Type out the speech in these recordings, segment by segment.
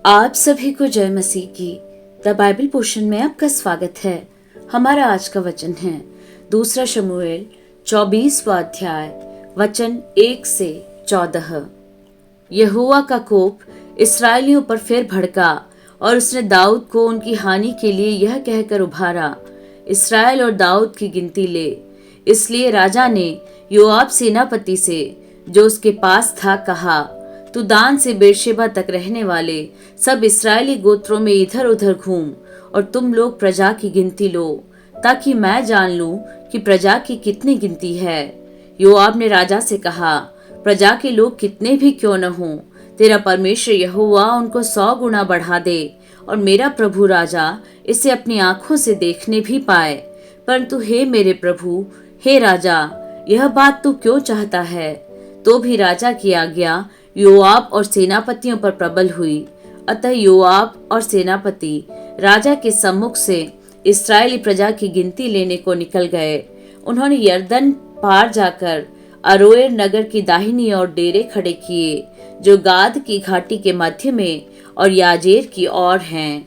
आप सभी को जय मसीह की द बाइबल पोर्शन में आपका स्वागत है। हमारा आज का वचन है दूसरा शमूएल 24वां अध्याय वचन 1 से 14। यहोवा का कोप इस्राएलियों पर फिर भड़का और उसने दाऊद को उनकी हानि के लिए यह कहकर उभारा, इस्राएल और दाऊद की गिनती ले। इसलिए राजा ने योआब सेनापति से, जो उसके पास था, कहा, तू दान से बेरशेबा तक रहने वाले सब इस्राएली गोत्रों में इधर उधर घूम और तुम लोग प्रजा की गिनती लो, ताकि मैं जान लूं कि प्रजा की कितनी गिनती है। योआब ने राजा से कहा, प्रजा के लोग कितने भी क्यों न हों, तेरा परमेश्वर यहोवा उनको 100 गुना बढ़ा दे और मेरा प्रभु राजा इसे अपनी आंखों से देखने भी पाए। परंतु हे मेरे प्रभु, हे राजा, यह बात तू क्यों चाहता है? तो भी राजा की आज्ञा योआब और सेनापतियों पर प्रबल हुई। अतः योआब और सेनापति राजा के सम्मुख से इस्राएली प्रजा की गिनती लेने को निकल गए। उन्होंने यरदन पार जाकर अरोएर नगर की दाहिनी ओर डेरे खड़े किए, जो गाद की घाटी के मध्य में और याजेर की ओर हैं।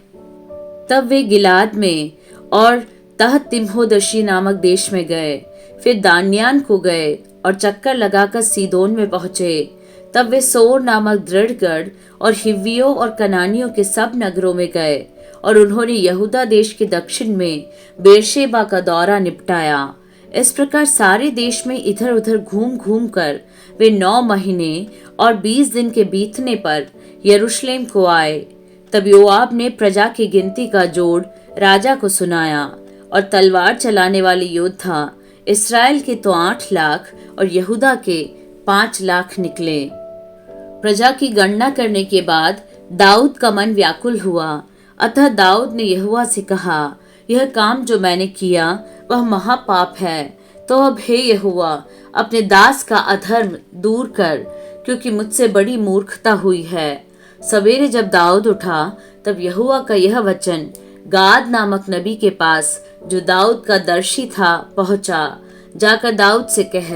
तब वे गिलाद में और तहत तिम्होदशी नामक देश में गए, फिर दान्यान को गए और चक्कर लगाकर सीदोन में पहुंचे। तब वे सोर नामक दृढ़गढ़ और हिव्वियों और कनानियों के सब नगरों में गए और उन्होंने यहूदा देश के दक्षिण में बेरशेबा का दौरा निपटाया। इस प्रकार सारे देश में इधर उधर घूम घूम कर वे 9 महीने और 20 दिन के बीतने पर यरूशलेम को आए। तब योआब ने प्रजा की गिनती का जोड़ राजा को सुनाया, और तलवार चलाने वाले योद्धा इस्राएल के तो 8 लाख और यहूदा के 5 लाख निकले। प्रजा की गणना करने के बाद दाऊद का मन व्याकुल हुआ। अतः दाऊद ने यहोवा से कहा, यह काम जो मैंने किया वह महापाप है। तो अब हे यहोवा, अपने दास का अधर्म दूर कर, क्योंकि मुझसे बड़ी मूर्खता हुई है। सवेरे जब दाऊद उठा, तब यहोवा का यह वचन गाद नामक नबी के पास, जो दाऊद का दर्शी था, पहुंचा। जाकर दाऊद से कह,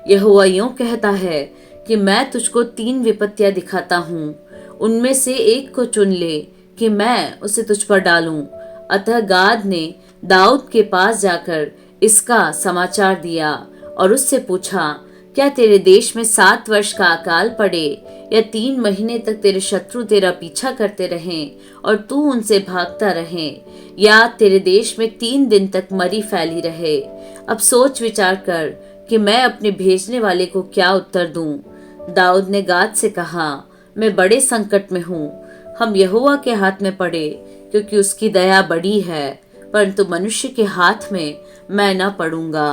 यहोवा यूं कहता है कि मैं तुझको 3 विपत्तियां दिखाता हूँ, उनमें से एक को चुन ले कि मैं उसे तुझ पर डालूं। अतः गाद ने दाऊद के पास जाकर इसका समाचार दिया और उससे पूछा, क्या तेरे देश में 7 वर्ष का अकाल पड़े, या 3 महीने तक तेरे शत्रु तेरा पीछा करते रहें और तू उनसे भागता रहे, या तेरे देश में 3 दिन तक मरी फैली रहे? अब सोच विचार कर कि मैं अपने भेजने वाले को क्या उत्तर दूं। दाऊद ने गाद से कहा, मैं बड़े संकट में हूँ, हम यहोवा के हाथ में पड़े, क्योंकि उसकी दया बड़ी है, परंतु मनुष्य के हाथ में मैं न पड़ूंगा।